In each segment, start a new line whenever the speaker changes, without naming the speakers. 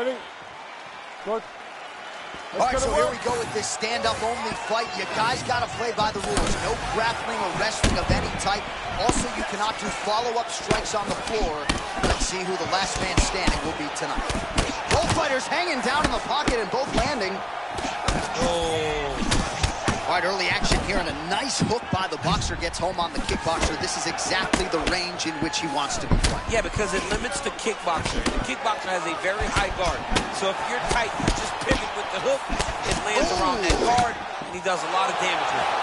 Ready? Good.
All right, so here we go with this stand-up only fight. You guys got to play by the rules. No grappling or wrestling of any type. Also, you cannot do follow-up strikes on the floor. Let's see who the last man standing will be tonight. Both fighters hanging down in the pocket and both landing. All right, early action here, and a nice hook by the boxer gets home on the kickboxer. This is exactly the range in which he wants to be fighting.
Yeah, because it limits the kickboxer. The kickboxer has a very high guard. So if you're tight, you just pivot with the hook, it lands around that guard, and he does a lot of damage with it.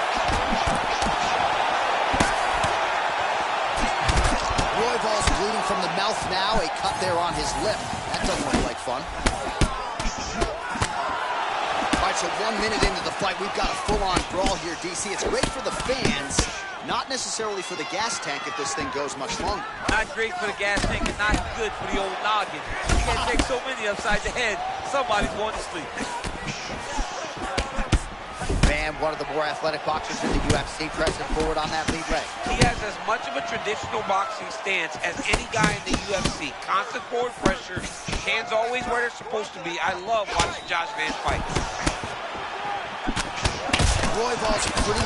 Royval's bleeding from the mouth now, a cut there on his lip. That doesn't look like fun. All right, so 1 minute into the fight, we've got a full-on brawl here, DC. It's great for the fans, not necessarily for the gas tank if this thing goes much longer.
Not great for the gas tank and not good for the old noggin. You can't take so many upside the head, somebody's going to sleep.
Bam, one of the more athletic boxers in the UFC, pressing forward on that lead leg.
He has as much of a traditional boxing stance as any guy in the UFC. Constant forward pressure, hands always where they're supposed to be. I love watching Josh Van fight.
Royval's pretty...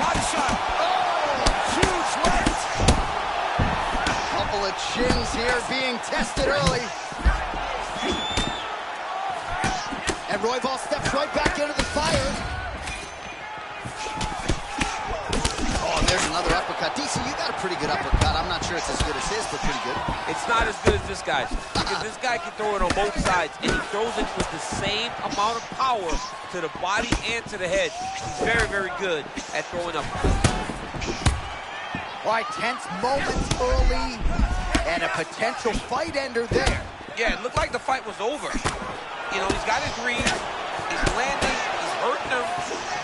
Body shot. Huge left.
Couple of chins here being tested early. And Royval steps right back into the fire. Oh, and there's another uppercut. DC, you got a pretty good uppercut. I'm not sure it's as good as his, but pretty good.
It's not as good as this guy's. Because this guy can throw it on both sides, and he throws it with the same amount of power to the body and to the head. He's very, very good at throwing uppercuts.
All right, tense moments early, and a potential fight ender there.
Yeah, it looked like the fight was over. You know, he's got his read, he's landing, he's hurting him,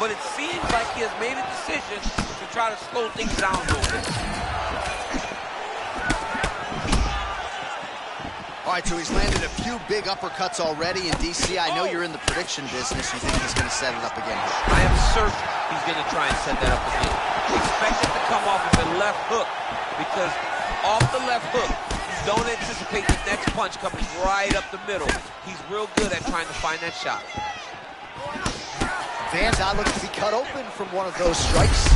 but it seems like he has made a decision to try to slow things down a little bit.
All right, so he's landed a few big uppercuts already, and DC, I know you're in the prediction business. You think he's going to set it up again here?
I am certain he's going to try and set that up again. Expect it to come off of the left hook, because off the left hook, don't anticipate the next punch coming right up the middle. He's real good at trying to find that shot.
Van's eye looks to be cut open from one of those strikes.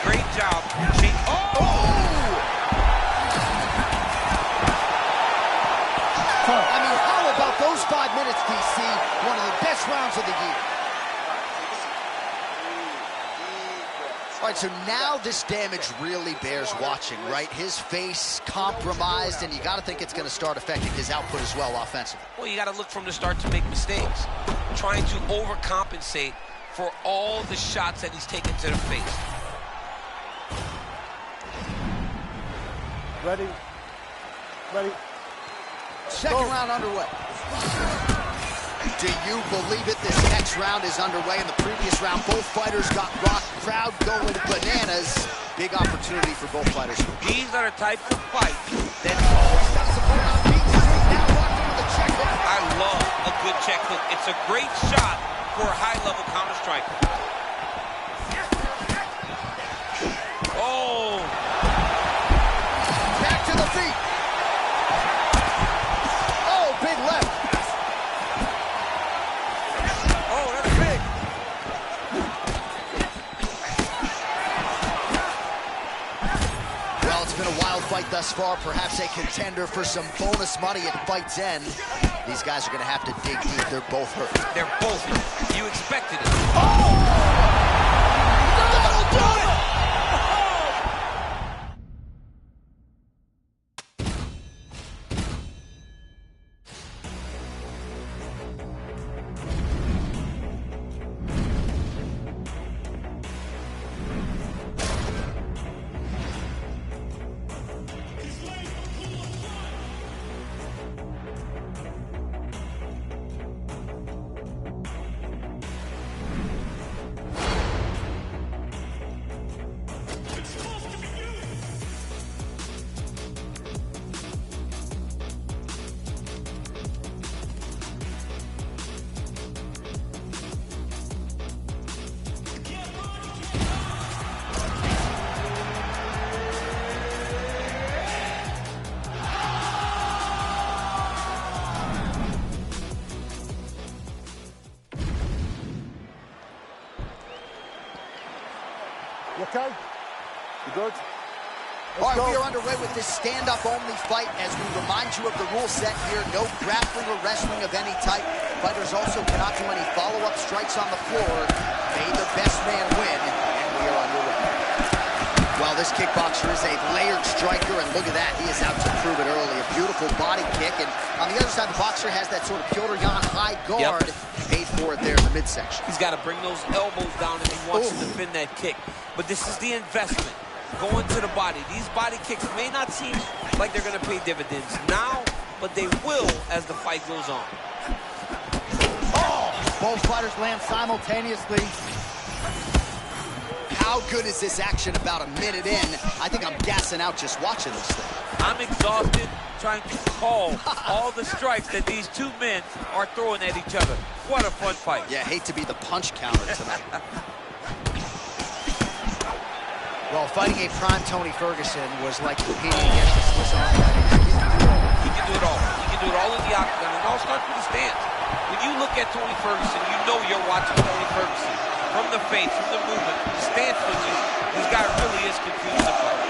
Great job.
I mean, how about those 5 minutes, DC? One of the best rounds of the year. All right, so now this damage really bears watching, right? His face compromised, and you got to think it's going to start affecting his output as well offensively.
Well, you got to look from the start to make mistakes. Trying to overcompensate for all the shots that he's taken to the face.
Ready? Ready?
Second round underway. Do you believe it? This next round is underway. In the previous round, both fighters got rocked. Crowd going bananas. Big opportunity for both fighters.
These are the types of fights that... I love a good check hook. It's a great shot for a high-level counter-striker. Oh!
Back to the feet. Oh, big left.
Oh, that's big.
Well, it's been a wild fight thus far. Perhaps a contender for some bonus money at fight's end. These guys are going to have to dig deep. They're both hurt.
They're both hurt. You expected it.
Oh! That'll do it!
okay? You good?
All right, we are underway with this stand-up only fight as we remind you of the rule set here. No grappling or wrestling of any type. Fighters also cannot do any follow-up strikes on the floor. May the best man win, and we are underway. Well, this kickboxer is a layered striker, and look at that. He is out to prove it early. A beautiful body kick, and on the other side, the boxer has that sort of Piotr Jan high guard. Yep. Paid for it there in the midsection.
He's got to bring those elbows down if he wants to defend that kick. But this is the investment. Going to the body. These body kicks may not seem like they're going to pay dividends now, but they will as the fight goes on.
Oh! Both fighters land simultaneously. How good is this action about a minute in? I think I'm gassing out just watching this thing.
I'm exhausted trying to call all the strikes that these two men are throwing at each other. What a fun fight.
Yeah, hate to be the punch counter tonight. Well, fighting a prime Tony Ferguson was like competing against the Swiss Army knife.
He can do it all. He can do it all in the octagon. It all starts with the stance. When you look at Tony Ferguson, you know you're watching Tony Ferguson. From the face, from the movement, the stance switches, this guy really is confused to fight.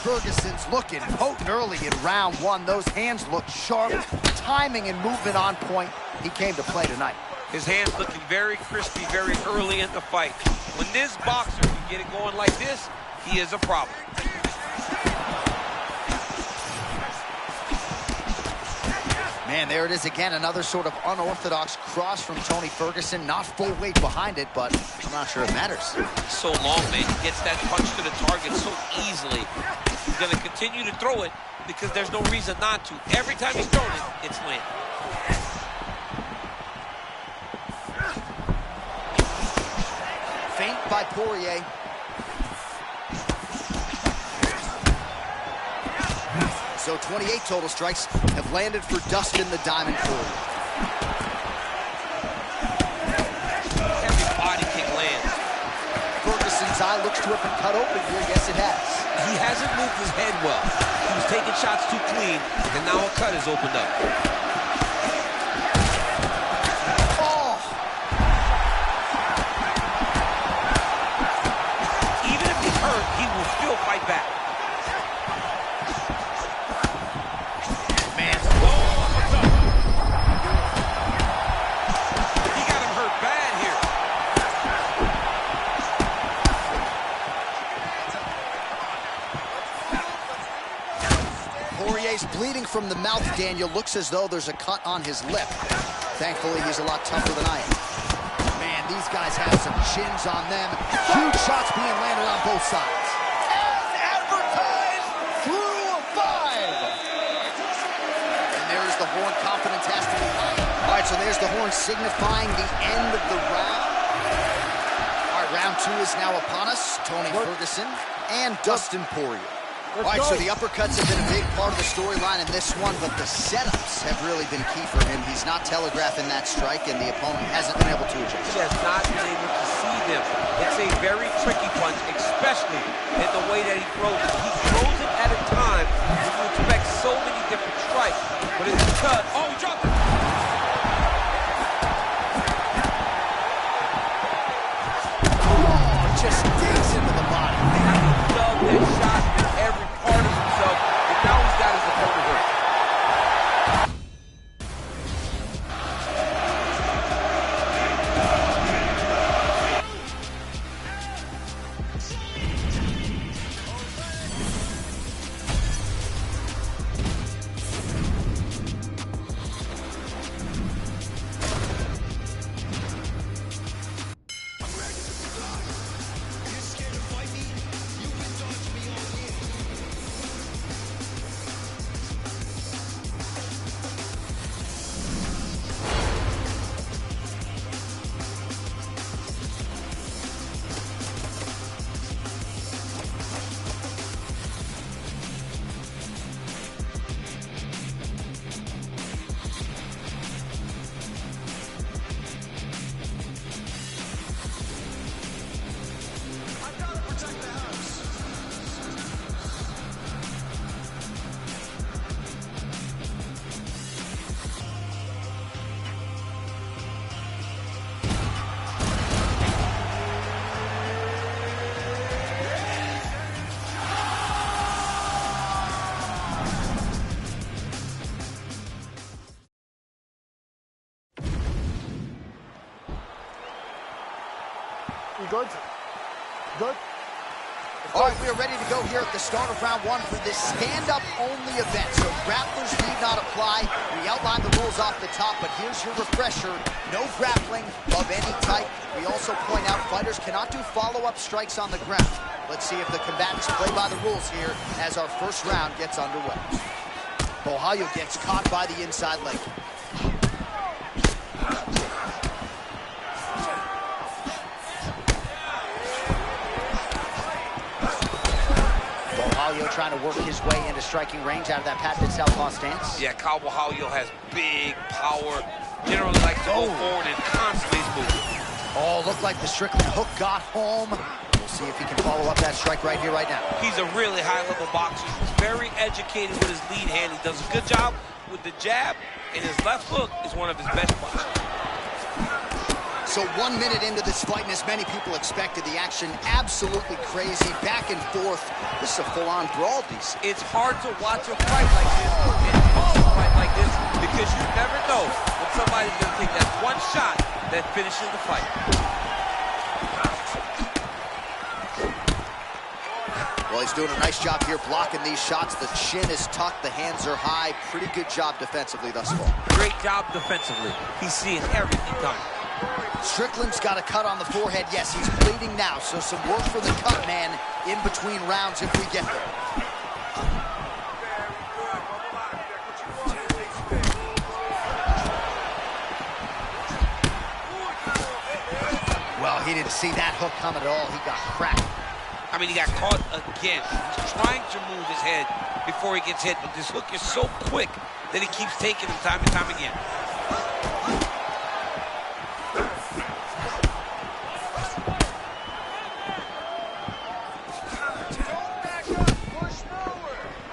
Ferguson's looking potent early in round one. Those hands look sharp. Timing and movement on point. He came to play tonight.
His hands looking very crispy very early in the fight. When this boxer can get it going like this, he is a problem.
Man, there it is again, another sort of unorthodox cross from Tony Ferguson. Not full weight behind it, but I'm not sure it matters.
So long, man. He gets that punch to the target so easily. He's going to continue to throw it because there's no reason not to. Every time he's thrown it, it's landing.
Feint by Poirier. So 28 total strikes have landed for Dustin the Diamond Poirier.
Every body kick lands.
Ferguson's eye looks to have been cut open here. Yes, it has.
He hasn't moved his head well. He was taking shots too clean, and now a cut has opened up.
Oh!
Even if he's hurt, he will still fight back.
Poirier's bleeding from the mouth, Daniel. Looks as though there's a cut on his lip. Thankfully, he's a lot tougher than I am. Man, these guys have some chins on them. Huge shots being landed on both sides. As advertised, through 5. And there's the horn. Confidence has to be high. All right, so there's the horn signifying the end of the round. All right, round 2 is now upon us. Tony Ferguson and Dustin Poirier. All right, so the uppercuts have been a big part of the storyline in this one, but the setups have really been key for him. He's not telegraphing that strike, and the opponent hasn't been able to adjust.
He has not been able to see them. It's a very tricky punch, especially in the way that he throws it. He throws it at a time when you expect so many different strikes, but it's because... Oh, he dropped it!
Oh, just digs into the body.
He loved that shot. Every part of himself, and now he's got his opponent hurt.
You good? Good?
All right, we are ready to go here at the start of round one for this stand-up only event. So grapplers need not apply. We outlined the rules off the top, but here's your refresher. No grappling of any type. We also point out fighters cannot do follow-up strikes on the ground. Let's see if the combatants play by the rules here as our first round gets underway. Ohio gets caught by the inside leg. Ohio trying to work his way into striking range out of that patented southpaw stance.
Yeah, Ohio has big power, generally likes to go forward and constantly is moving.
Oh, looked like the Strickland hook got home. We'll see if he can follow up that strike right here, right now.
He's a really high-level boxer. He's very educated with his lead hand. He does a good job with the jab, and his left hook is one of his best punches.
So 1 minute into this fight, and as many people expected, the action absolutely crazy, back and forth. This is a full-on brawl, DC.
It's hard to watch a fight like this and watch a fight like this because you never know when somebody's going to take that one shot that finishes the fight.
Well, he's doing a nice job here blocking these shots. The chin is tucked, the hands are high. Pretty good job defensively thus far.
Great job defensively. He's seeing everything coming.
Strickland's got a cut on the forehead. Yes, he's bleeding now, so some work for the cut man in between rounds if we get there. Well, he didn't see that hook coming at all. He got cracked.
I mean, he got caught again. He's trying to move his head before he gets hit, but this hook is so quick that he keeps taking him time and time again.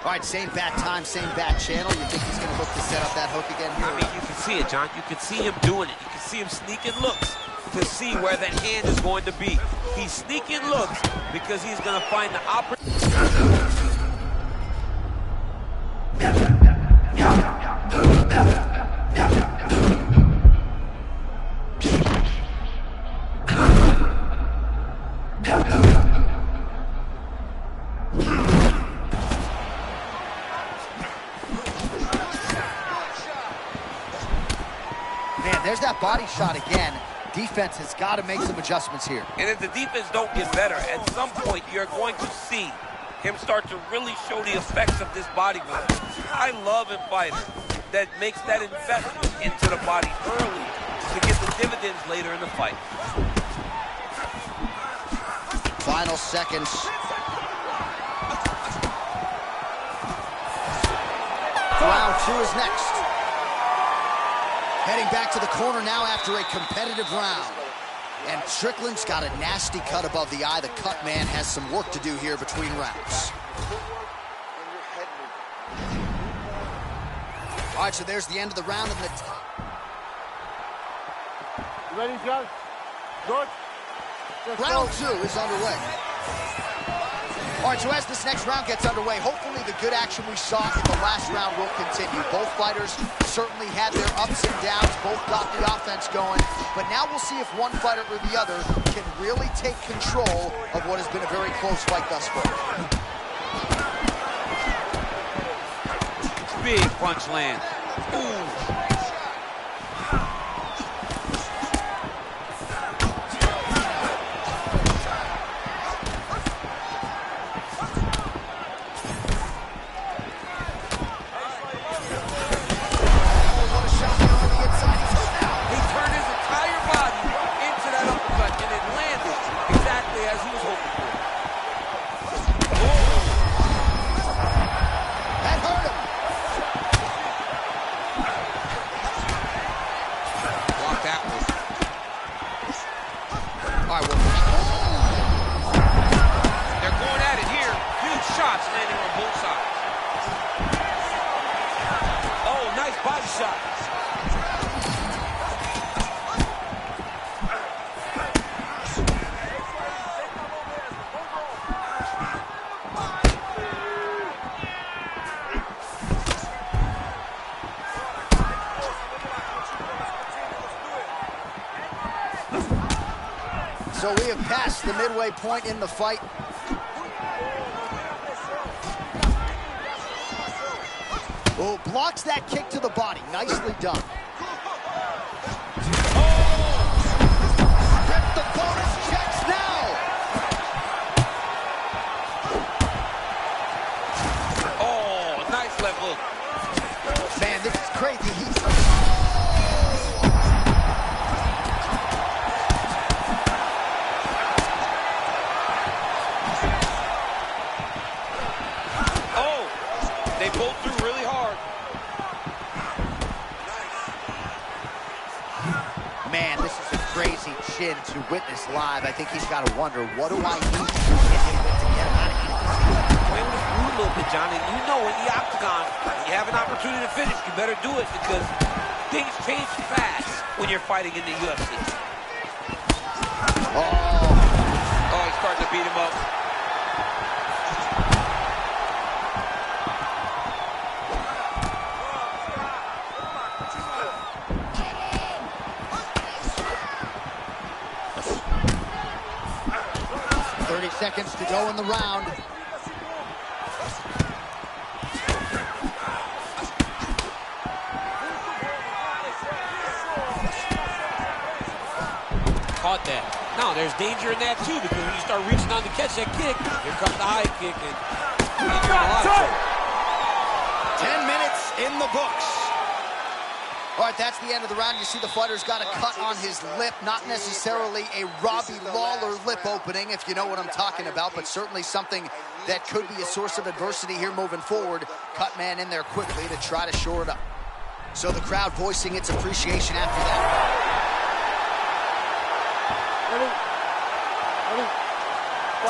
All right, same bat time, same bat channel. You think he's going to look to set up that hook again here?
I mean, you can see it, John. You can see him doing it. You can see him sneaking looks to see where that hand is going to be. He's sneaking looks because he's going to find the opportunity.
There's that body shot again. Defense has got to make some adjustments here.
And if the defense don't get better, at some point you're going to see him start to really show the effects of this body work. I love a fighter that makes that investment into the body early to get the dividends later in the fight.
Final seconds. Round two is next. Heading back to the corner now after a competitive round. And Strickland's got a nasty cut above the eye. The cut man has some work to do here between rounds. All right, so there's the end of the round. And
You ready, John? Good?
round two is underway. All right, so as this next round gets underway, hopefully the good action we saw in the last round will continue. Both fighters certainly had their ups and downs, both got the offense going, but now we'll see if one fighter or the other can really take control of what has been a very close fight thus far.
Big punch land. Ooh.
So we have passed the midway point in the fight. Oh, blocks that kick to the body. Nicely done. Get the bonus checks now.
Oh, nice left hook.
Man, this is crazy.
They both threw really hard.
Man, this is a crazy chin to witness live. I think he's got to wonder, what do I need to get out of here?
Play with his food a little bit, Johnny. You know in the octagon, you have an opportunity to finish, you better do it because things change fast when you're fighting in the UFC. Oh, he's starting to beat him up.
Seconds to go in the round.
Caught that. No, there's danger in that too because when you start reaching on to catch that kick, here comes the high kick and you're in a lot of trouble.
10 minutes in the books. All right, that's the end of the round. You see the fighter's got a cut on his lip. Not necessarily a Robbie Lawler lip opening, if you know what I'm talking about, but certainly something that could be a source of adversity here moving forward. Cut man in there quickly to try to shore it up. So the crowd voicing its appreciation after that.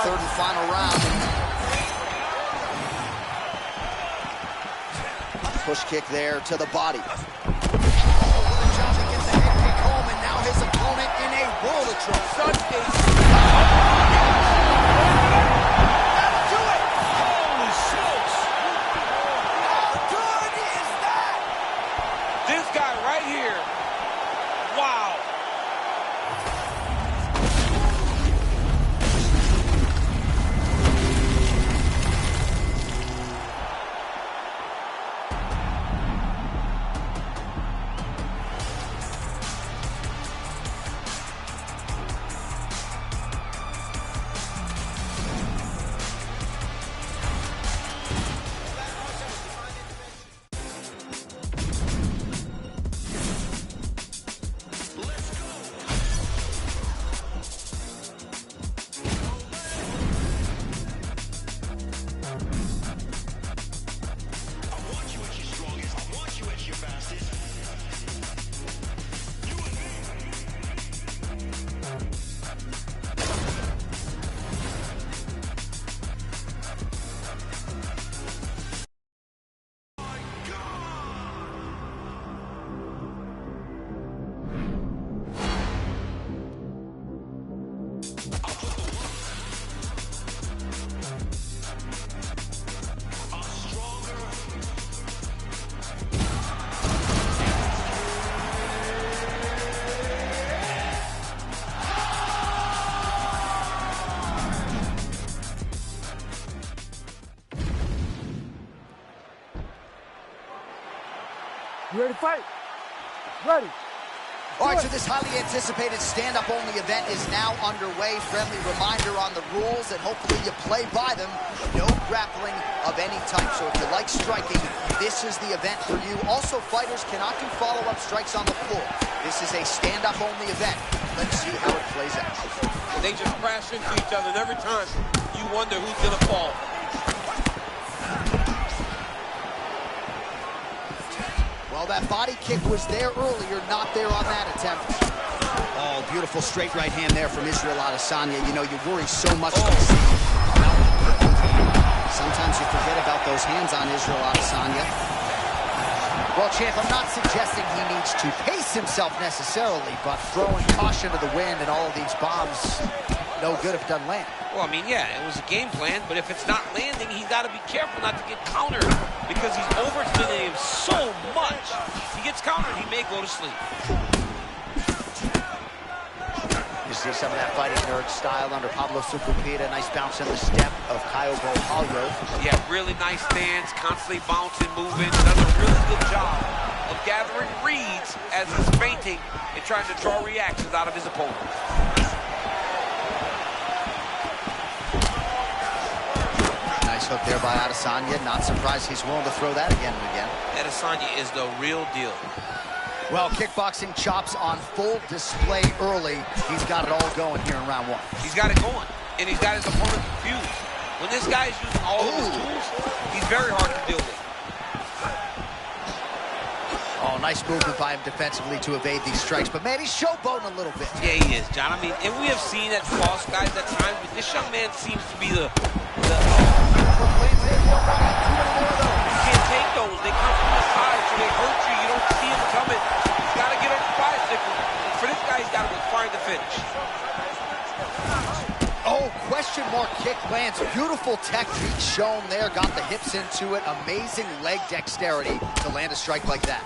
Third and final round. Push kick there to the body. His opponent in a world of trouble.
That'll do it! Holy smokes!
How good is that?
This guy right here. Wow.
You ready to fight? Ready.
All right, so this highly anticipated stand-up only event is now underway. Friendly reminder on the rules, and hopefully you play by them. No grappling of any type. So if you like striking, this is the event for you. Also, fighters cannot do follow-up strikes on the floor. This is a stand-up only event. Let's see how it plays out.
They just crash into each other, and every time you wonder who's gonna fall.
Well, that body kick was there earlier, not there on that attempt. Oh, beautiful straight right hand there from Israel Adesanya. You know, you worry so much. Sometimes you forget about those hands on Israel Adesanya. Well, champ, I'm not suggesting he needs to pace himself necessarily, but throwing caution to the wind and all of these bombs, no good if it doesn't land.
Well, I mean, yeah, it was a game plan, but if it's not landing, he's got to be careful not to get countered because he's overextending him so much. If he gets countered, he may go to sleep.
see some of that fighting nerd style under Pablo Sucupira. Nice bounce in the step of Kyle Bohalio.
Yeah, really nice stance, constantly bouncing, moving. Does a really good job of gathering reads as he's feinting and trying to draw reactions out of his opponent.
Nice hook there by Adesanya. Not surprised he's willing to throw that again and again.
Adesanya is the real deal.
Well, kickboxing chops on full display early. He's got it all going here in round 1.
He's got it going, and he's got his opponent confused. When this guy is using all of his tools, he's very hard to deal with.
Oh, nice movement by him defensively to evade these strikes, but man, he's showboating a little bit.
Yeah, he is, John. I mean, and we have seen that cross guys at times, but this young man seems to be the you can't take those. They come from the side, so they hurt you. You don't see them coming. He's got to get on the bicycle. And for this guy, he's got to find the finish.
Oh, question mark kick lands. Beautiful technique shown there. Got the hips into it. Amazing leg dexterity to land a strike like that.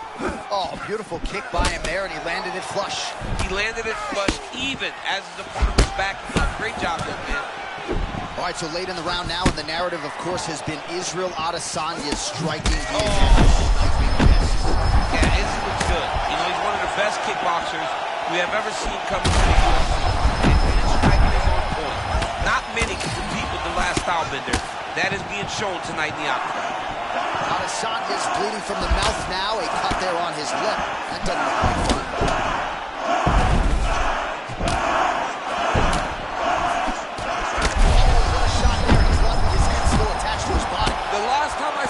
Oh, beautiful kick by him there, and he landed it flush.
He landed it flush even as his opponent was backing up. Great job, young man.
All right, so late in the round now, and the narrative, of course, has been Israel Adesanya's striking.
Yeah, Izzy looks good. You know, he's one of the best kickboxers we have ever seen come into the UFC. And his striking is on point. Not many can compete with the last style bender. That is being shown tonight in the octagon.
Adesanya's bleeding from the mouth now. A cut there on his lip. That doesn't look like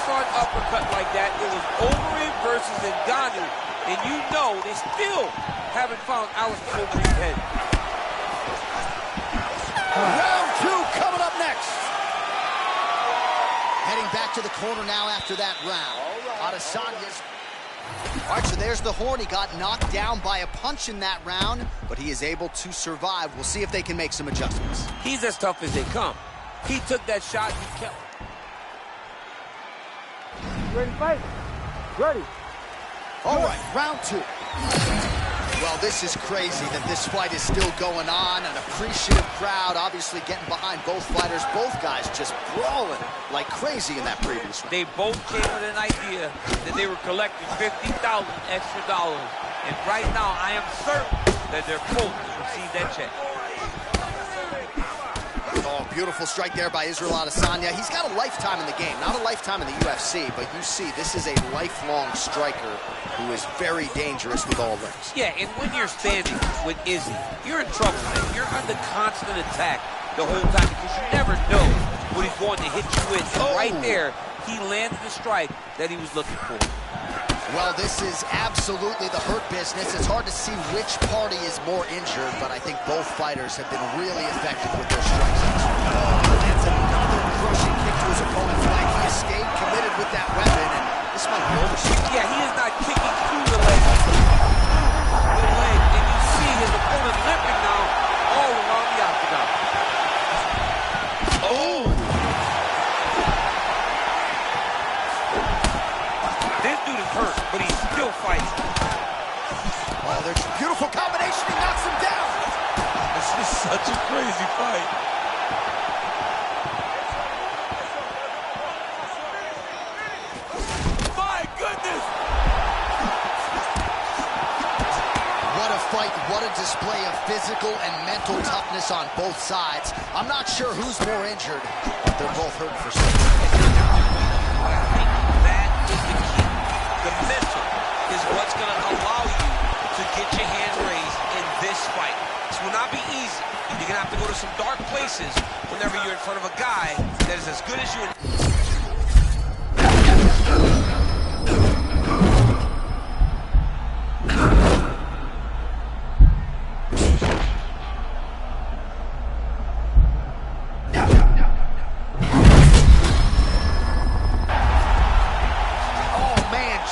fun.
Uppercut like that, it was Overeem versus Ngannou, and you know they still haven't found Alice Overeem's head.
Round 2 coming up next. Heading back to the corner now after that round. Adesanya's. All right, so there's the horn. He got knocked down by a punch in that round, but he is able to survive. We'll see if they can make some adjustments.
He's as tough as they come. He took that shot, he kept.
Ready to fight? Ready.
All right, round 2. Well, this is crazy that this fight is still going on. An appreciative crowd obviously getting behind both fighters. Both guys just brawling like crazy in that previous round.
They both came with an idea that they were collecting $50,000 extra dollars. And right now, I am certain that they're both to receive that check.
Oh, beautiful strike there by Israel Adesanya. He's got a lifetime in the game, not a lifetime in the UFC, but you see, this is a lifelong striker who is very dangerous with all rings.
Yeah, and when you're standing with Izzy, you're in trouble, man. You're under constant attack the whole time because you never know what he's going to hit you with. And right there, he landed the strike that he was looking for.
Well, this is absolutely the hurt business. It's hard to see which party is more injured, but I think both fighters have been really effective with their strikes. Oh, that's another crushing kick to his opponent's leg. He has stayed committed with that weapon, and this might be over.
Yeah, he is not kicking through the leg. With the leg, and you see his opponent limping now all around the octagon. Oh! This dude is hurt, but he's still fighting.
Oh, there's a beautiful combination. He knocks him down.
This is such a crazy fight. My goodness!
What a fight. What a display of physical and mental toughness on both sides. I'm not sure who's more injured, but they're both hurting for something.
The mental is what's going to allow you to get your hand raised in this fight. This will not be easy. You're going to have to go to some dark places whenever you're in front of a guy that is as good as you.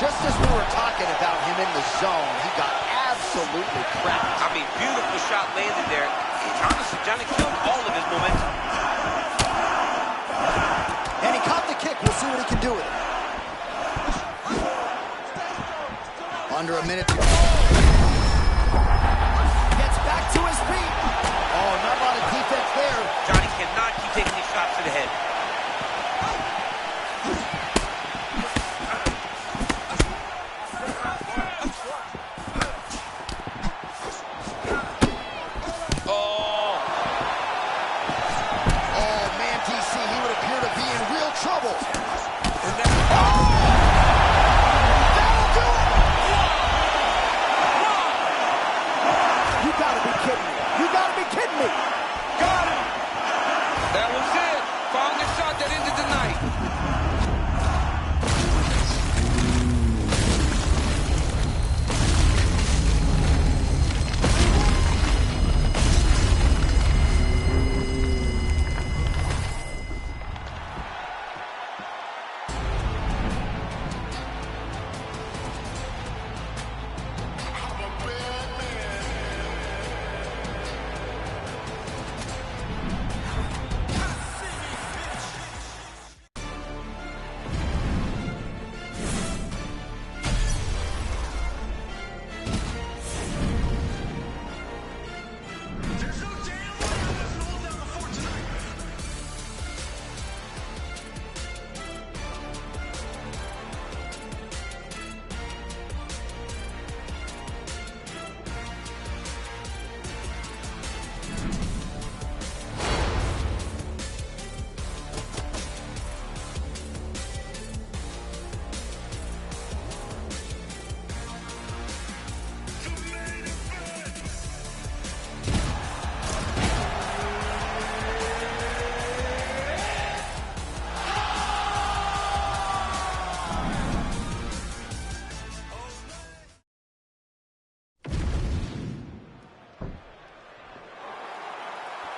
Just as we were talking about him in the zone, he got absolutely cracked.
I mean, beautiful shot landed there. Honestly, Johnny killed all of his momentum.
And he caught the kick. We'll see what he can do with it. Under a minute to go. Gets back to his feet.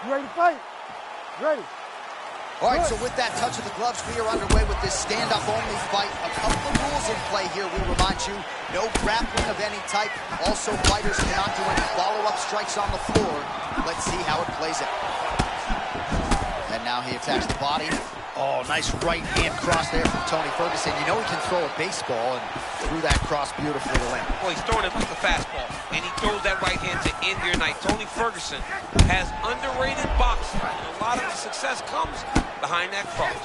You ready to fight? Ready.
All right, so with that touch of the gloves, we are underway with this stand-up-only fight. A couple of rules in play here, we remind you. No grappling of any type. Also, fighters cannot do any follow-up strikes on the floor. Let's see how it plays out. And now he attacks the body. Oh, nice right-hand cross there from Tony Ferguson. You know he can throw a baseball, and threw that cross beautifully to land.
Well, he's throwing it like a fastball, and he throws that right hand to end your night. Tony Ferguson has underrated boxing, and a lot of the success comes behind that cross.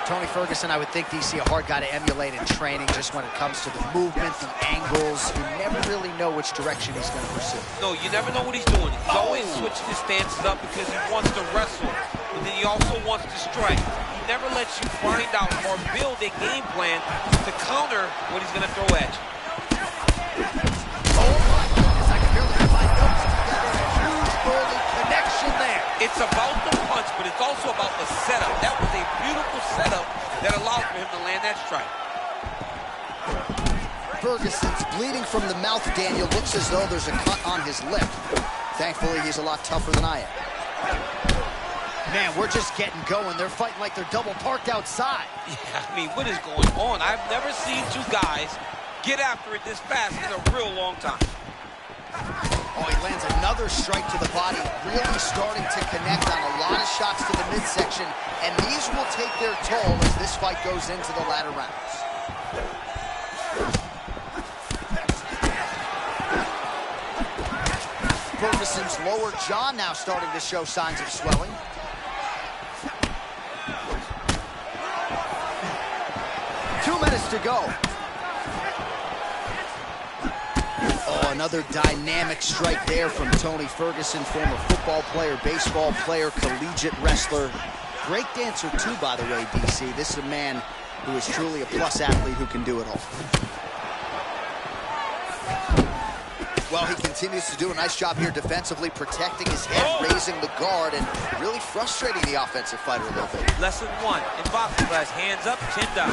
Tony Ferguson, I would think, DC, a hard guy to emulate in training just when it comes to the movement, the angles. You never really know which direction he's going to pursue.
No, you never know what he's doing. He's always switching his stances up because he wants to wrestle, but then he also wants to strike. He never lets you find out or build a game plan to counter what he's going to throw at you.
Oh my goodness, I can barely get my notes together. A huge early connection there.
It's about the punch, but it's also about the setup. That was a beautiful setup that allowed for him to land that strike.
Ferguson's bleeding from the mouth, Daniel. Looks as though there's a cut on his lip. Thankfully, he's a lot tougher than I am. Man, we're just getting going. They're fighting like they're double parked outside.
Yeah, I mean, what is going on? I've never seen two guys get after it this fast in a real long time.
Oh, he lands another strike to the body, really starting to connect on a lot of shots to the midsection, and these will take their toll as this fight goes into the latter rounds. Ferguson's lower jaw now starting to show signs of swelling. 2 minutes to go. Oh, another dynamic strike there from Tony Ferguson, former football player, baseball player, collegiate wrestler. Great dancer too, by the way, DC. This is a man who is truly a plus athlete who can do it all. Well, he continues to do a nice job here defensively, protecting his head, raising the guard, and really frustrating the offensive fighter a little bit.
Lesson one in boxing class, hands up, chin down.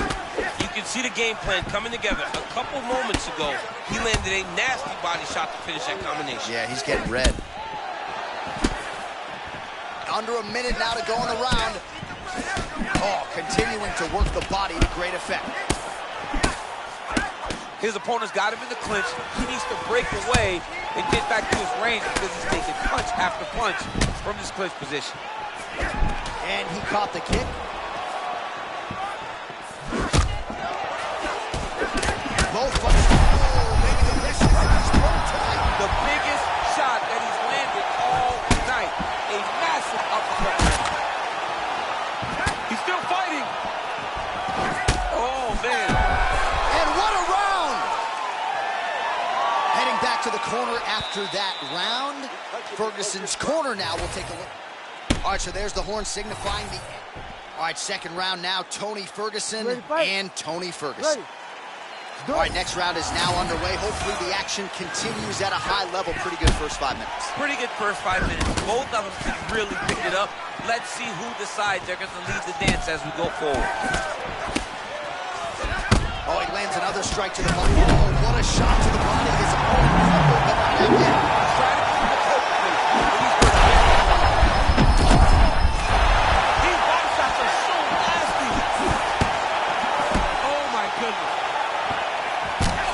You can see the game plan coming together. A couple moments ago, he landed a nasty body shot to finish that combination.
Yeah, he's getting red. Under a minute now to go in the round. Oh, continuing to work the body to great effect.
His opponent's got him in the clinch. He needs to break away and get back to his range because he's taking punch after punch from this clinch position.
And he caught the kick. Both fighters. Oh, maybe the best shot he's thrown tonight.
The biggest shot that he's landed all night. A massive uppercut. He's still fighting. Oh, man.
And what a round! Heading back to the corner after that round. Ferguson's corner now. We'll take a look. All right, so there's the horn signifying the... All right, second round now. Tony Ferguson and Tony Ferguson. All right, next round is now underway. Hopefully the action continues at a high level. Pretty good first 5 minutes.
Pretty good first 5 minutes. Both of them can really pick it up. Let's see who decides they're going to lead the dance as we go forward.
Oh, he lands another strike to the body. Oh, what a shot to the body. His opponent crumbled, but not out yet.
Trying to keep the poke, please. But he's going to get it. These body shots are so nasty. Oh, my goodness.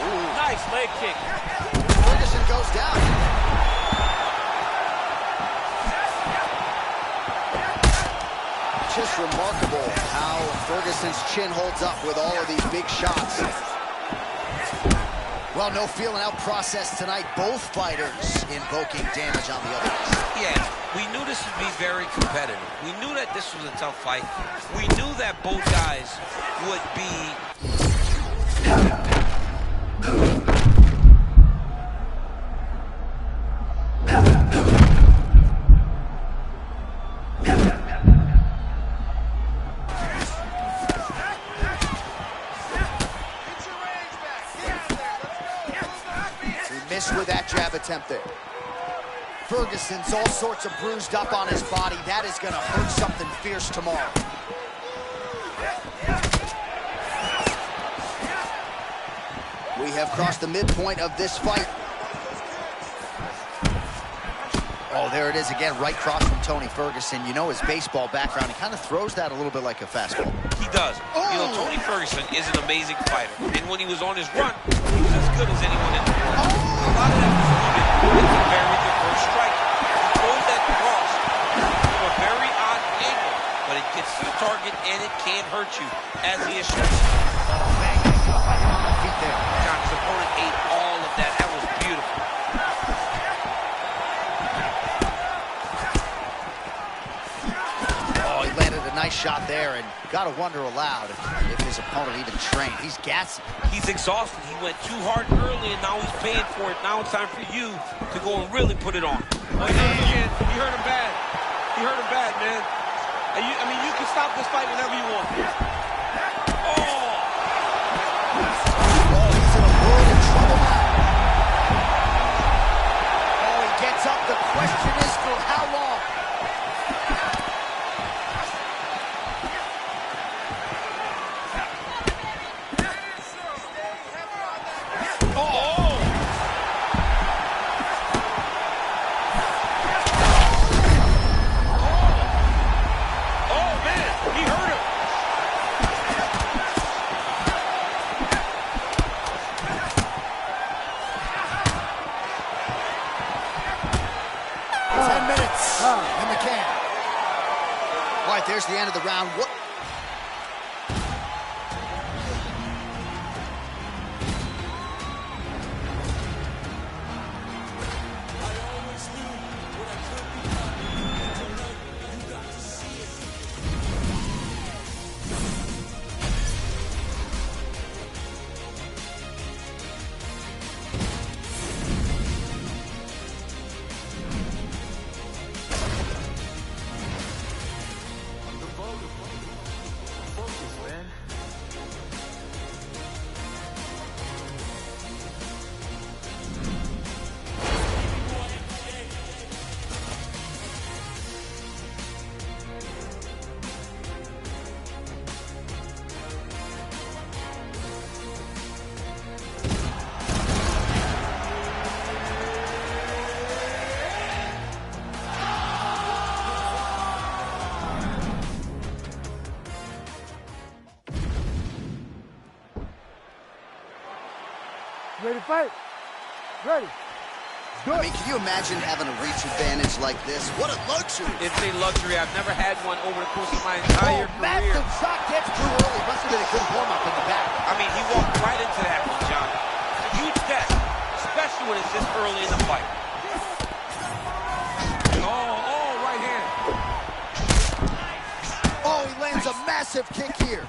Ooh. Nice leg kick.
Ferguson goes down. Just remarkable how Ferguson's chin holds up with all of these big shots. Well, no feeling out process tonight. Both fighters invoking damage on the others.
Yeah, we knew this would be very competitive. We knew that this was a tough fight. We knew that both guys would be...
With that jab attempt there. Ferguson's all sorts of bruised up on his body. That is going to hurt something fierce tomorrow. We have crossed the midpoint of this fight. Oh, there it is again, right cross from Tony Ferguson. You know his baseball background. He kind of throws that a little bit like a fastball.
He does. Oh. You know, Tony Ferguson is an amazing fighter. And when he was on his run, he was as good as anyone in the world. Oh. A lot of that was rooted. It's a very good first strike. He throws that cross from a very odd angle, but it gets to the target and it can hurt you, as he has shown.
Bang, on the feet there.
John, his opponent ate all of that. That was beautiful.
Nice shot there, and gotta wonder aloud if his opponent even trained. He's gassing.
He's exhausted. He went too hard early, and now he's paying for it. Now it's time for you to go and really put it on.
Oh, he hurt him again. He hurt him bad. He hurt him bad, man. And I mean, you can stop this fight whenever you want.
Oh, he's in a world of trouble now. Oh, he gets up. The question is for how long? There's the end of the round. What?
Ready to fight? Ready.
I mean, can you imagine having a reach advantage like this? What a luxury.
It's a luxury. I've never had one over the course of my entire career.
Massive shot gets too early. Must have been a good warm-up in the back.
I mean, he walked right into that one, John. It's a huge test, especially when it's this early in the fight.
Oh, right hand.
Oh, he lands a massive kick here.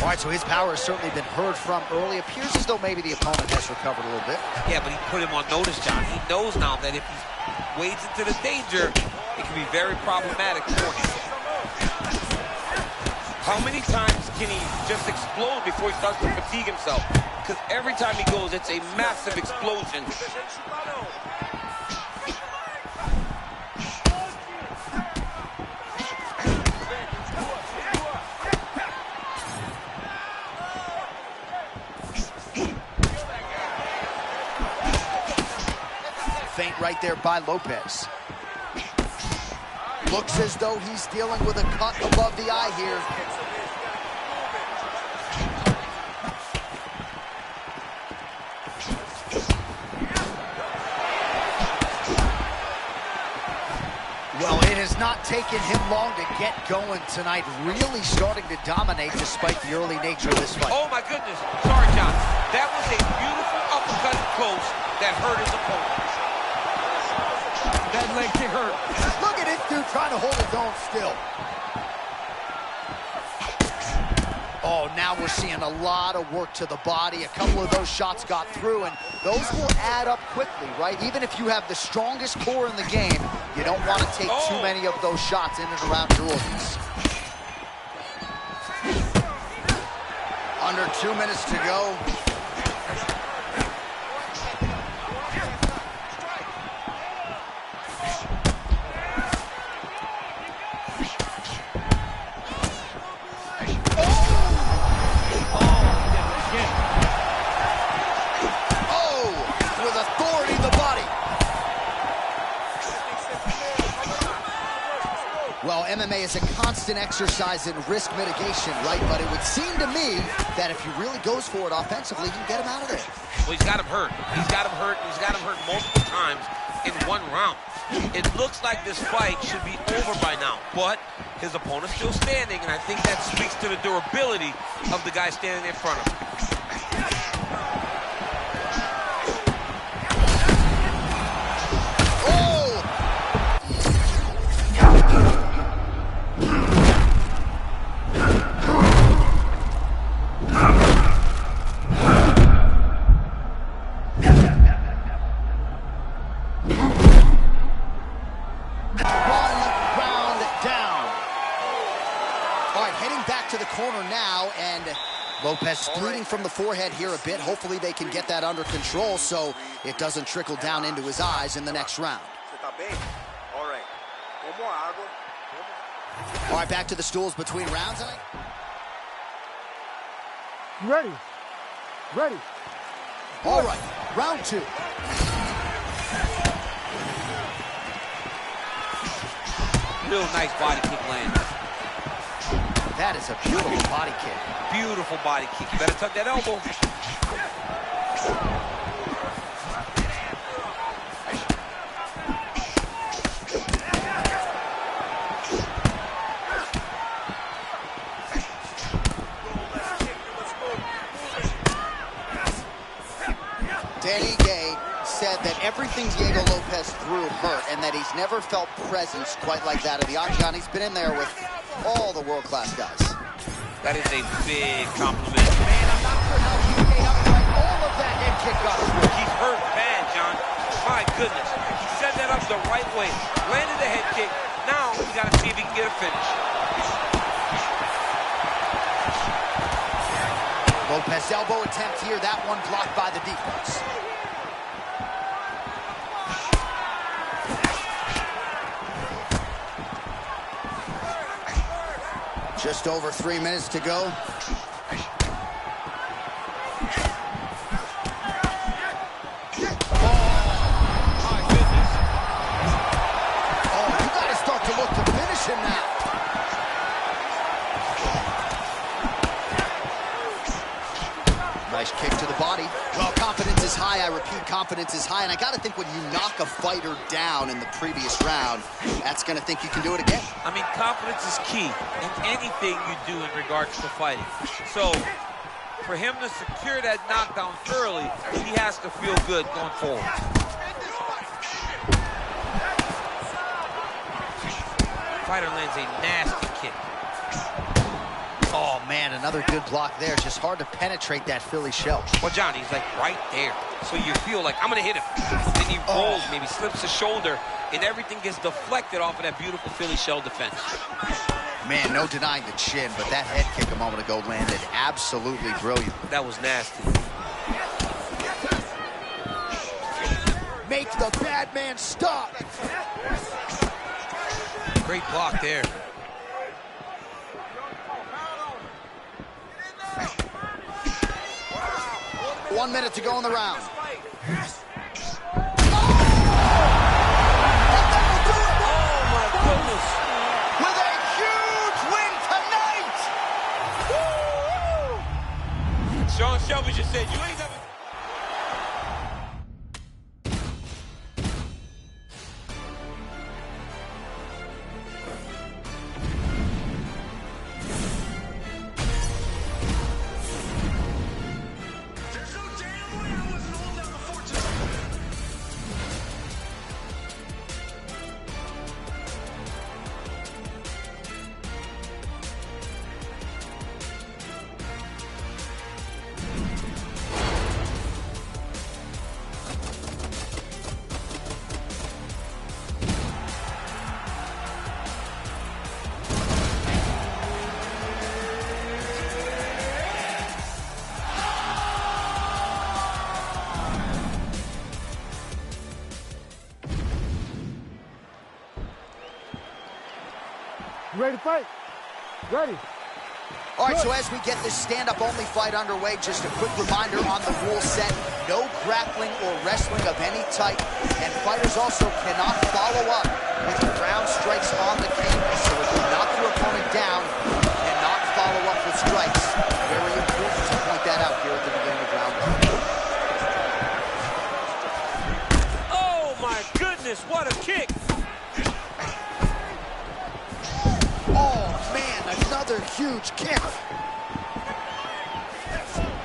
All right, so his power has certainly been heard from early. Appears as though maybe the opponent has recovered a little bit.
Yeah, but he put him on notice, John. He knows now that if he wades into the danger, it can be very problematic for him. How many times can he just explode before he starts to fatigue himself? Because every time he goes, it's a massive explosion.
Feint right there by Lopez. Looks as though he's dealing with a cut above the eye here. Well, it has not taken him long to get going tonight, really starting to dominate despite the early nature of this fight.
Oh my goodness, sorry John. That was a beautiful uppercut close that hurt his opponent.
That leg kick hurt.
Look at this dude trying to hold his own still. Oh, now we're seeing a lot of work to the body. A couple of those shots got through, and those will add up quickly, right? Even if you have the strongest core in the game, you don't want to take too many of those shots in and around your organs. Under 2 minutes to go. MMA is a constant exercise in risk mitigation, right? But it would seem to me that if he really goes for it offensively, he can get him out of there.
Well, he's got him hurt. He's got him hurt. He's got him hurt multiple times in one round. It looks like this fight should be over by now, but his opponent's still standing, and I think that speaks to the durability of the guy standing in front of him.
Lopez bleeding from the forehead here a bit. Hopefully they can get that under control so it doesn't trickle down into his eyes in the next round. All right, back to the stools between rounds.
Ready. Ready.
All right, round 2.
Real nice body kick land.
That is a beautiful body kick.
Beautiful body kick. You better tuck that elbow.
Danny Gay said that everything Diego Lopez threw hurt and that he's never felt presence quite like that of the octagon. He's been in there with all the world-class guys.
That is a big compliment.
Man, I'm not sure how he stayed upright. All of that head kick got through.
He's hurt bad, John. My goodness. He set that up the right way. Landed the head kick. Now we got to see if he can get a finish.
Lopez elbow attempt here. That one blocked by the defense. Just over 3 minutes to go.
My goodness.
Oh, you got to start to look to finish him now. Nice kick to the body. Well, confidence is high. I repeat, confidence is high. And I got to think when you knock a fighter down in the previous round, that's going to think you can do it again.
I mean, confidence is key in anything you do in regards to fighting. So, for him to secure that knockdown early, he has to feel good going forward. Fighter lands a nasty kick.
Oh, man, another good block there. Just hard to penetrate that Philly shell.
Well, John, he's like right there. So you feel like, I'm going to hit him. Then he rolls, maybe slips his shoulder, and everything gets deflected off of that beautiful Philly shell defense.
Man, no denying the chin, but that head kick a moment ago landed absolutely brilliant.
That was nasty.
Make the bad man stop.
Great block there.
One minute to go in the round. With a huge win tonight!
Sean Shelby just said, you ain't never...
You ready to fight? Ready.
All right, so as we get this stand-up-only fight underway, just a quick reminder on the rule set. No grappling or wrestling of any type, and fighters also cannot follow up with ground strikes on the canvas. So if you knock your opponent down and not follow up with strikes, very important to point that out here at the beginning of round one.
Oh my goodness, what a kick!
Oh man, another huge kick.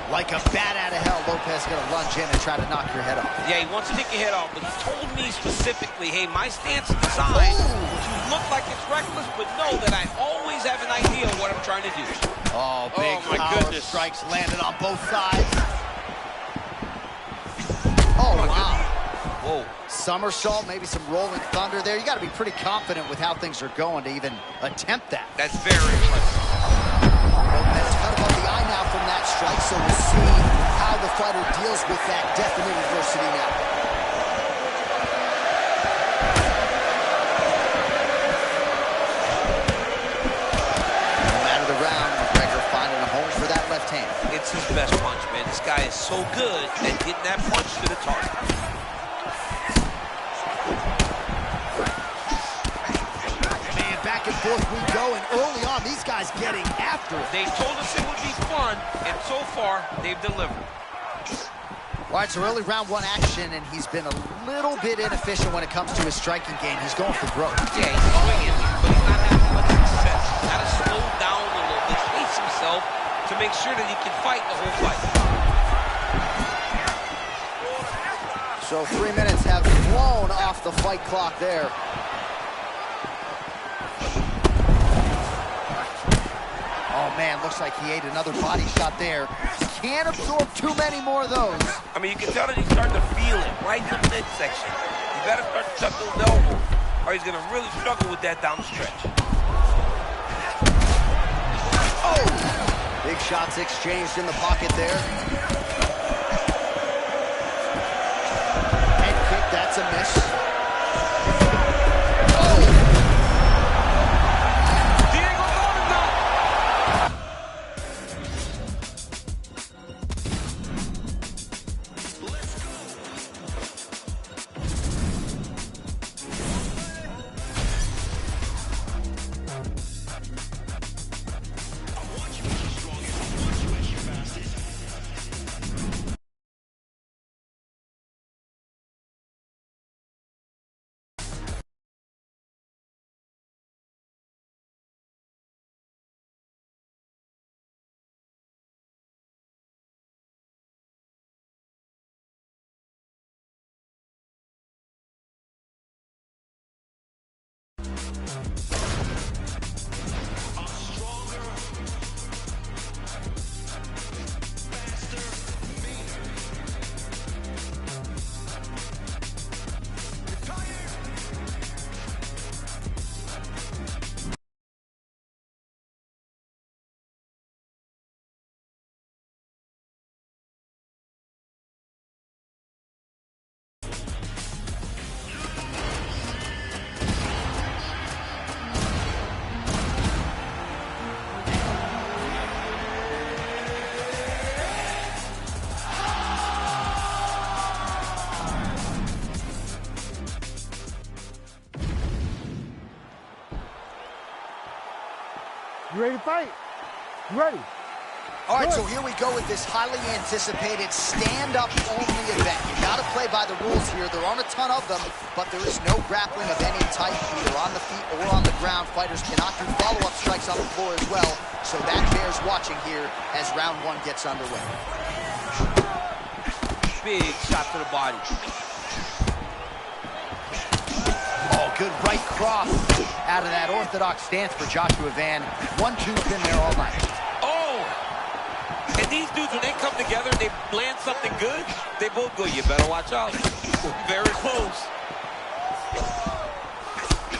Like a bat out of hell, Lopez gonna lunge in and try to knock your head off.
Yeah, he wants to take your head off, but he told me specifically, hey, my stance is designed to look like it's reckless, but know that I always have an idea of what I'm trying to do.
Oh, big
my
power
goodness.
strikes landed on both sides. Oh, wow.
Whoa.
Somersault, maybe some rolling thunder there. You got to be pretty confident with how things are going to even attempt that.
That's very impressive.
Lopez cut above the eye now from that strike, so we'll see how the fighter deals with that definite adversity now. No matter the round, McGregor finding a home for that left hand.
It's his best punch, man. This guy is so good at getting that punch to the target.
Man, back and forth we go, and early on, these guys getting after it.
They told us it would be fun, and so far, they've delivered.
All right, so early round one action, and he's been a little bit inefficient when it comes to his striking game. He's going for broke.
Yeah, he's swinging, but he's not having much success. Got to slow down a little bit, pace himself to make sure that he can fight the whole fight.
So 3 minutes have flown off the fight clock there. Oh, man, looks like he ate another body shot there. Can't absorb too many more of those.
I mean, you can tell that he's starting to feel it right in the midsection. You got to start to tuck those elbows, or he's going to really struggle with that down the stretch.
Oh! Big shots exchanged in the pocket there. Head kick, that's a miss.
You ready to fight? You ready?
All right, so here we go with this highly anticipated stand-up only event. You got to play by the rules here. There aren't a ton of them, but there is no grappling of any type, either on the feet or on the ground. Fighters cannot do follow-up strikes on the floor as well, so that bears watching here as round one gets underway.
Big shot to the body.
Oh, good right cross out of that orthodox stance for Joshua Van. 1-2's been there all night.
Oh! And these dudes, when they come together, they land something good, they both go, you better watch out. Very close.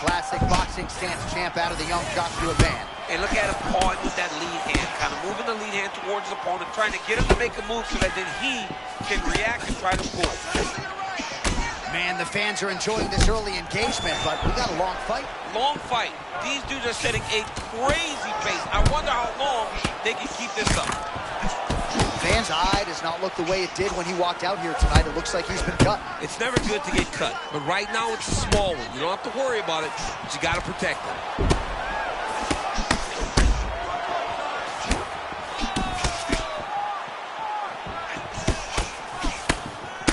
Classic boxing stance champ out of the young Joshua Van.
And look at him pawing with that lead hand, kind of moving the lead hand towards his opponent, trying to get him to make a move so that then he can react and try to pull.
Man, the fans are enjoying this early engagement, but we got a long fight.
Long fight. These dudes are setting a crazy pace. I wonder how long they can keep this up.
Van's eye does not look the way it did when he walked out here tonight. It looks like he's been cut.
It's never good to get cut, but right now it's a small one. You don't have to worry about it, but you got to protect him.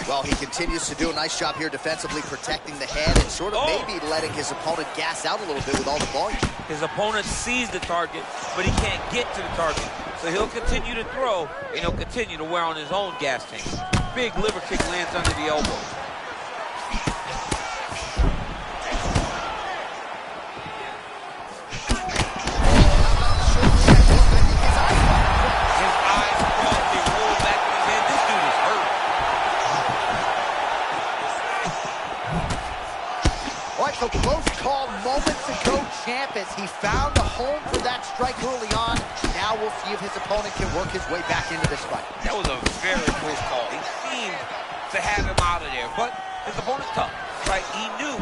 Well, he continues to do a nice job here defensively, protecting the head and sort of maybe letting his opponent gas out a little bit with all the volume.
His opponent sees the target, but he can't get to the target. So he'll continue to throw, and he'll continue to wear on his own gas tank. Big liver kick lands under the elbow. His eyes crossed, they roll back in his head. This dude is hurt.
All right, so close call moments ago, champ, as he found a home for that strike early on. Now we'll see if his opponent can work his way back into this fight.
That was a very close call. He seemed to have him out of there, but his opponent's tough, right? He knew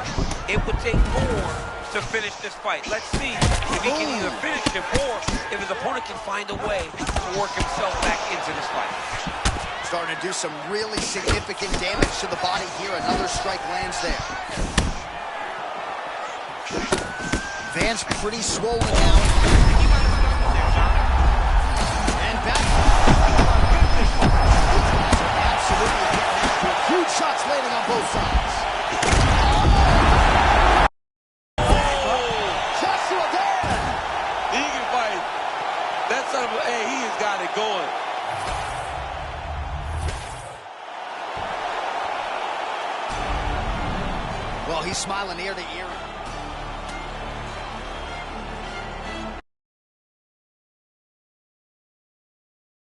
it would take more to finish this fight. Let's see if he can either finish him or if his opponent can find a way to work himself back into this fight.
Starting to do some really significant damage to the body here. Another strike lands there. Van's pretty swollen now. And back. Absolutely getting after it. Huge shots landing on both sides. Joshua there.
He can fight. That son of a, hey, he has got it going.
Well, he's smiling ear to ear.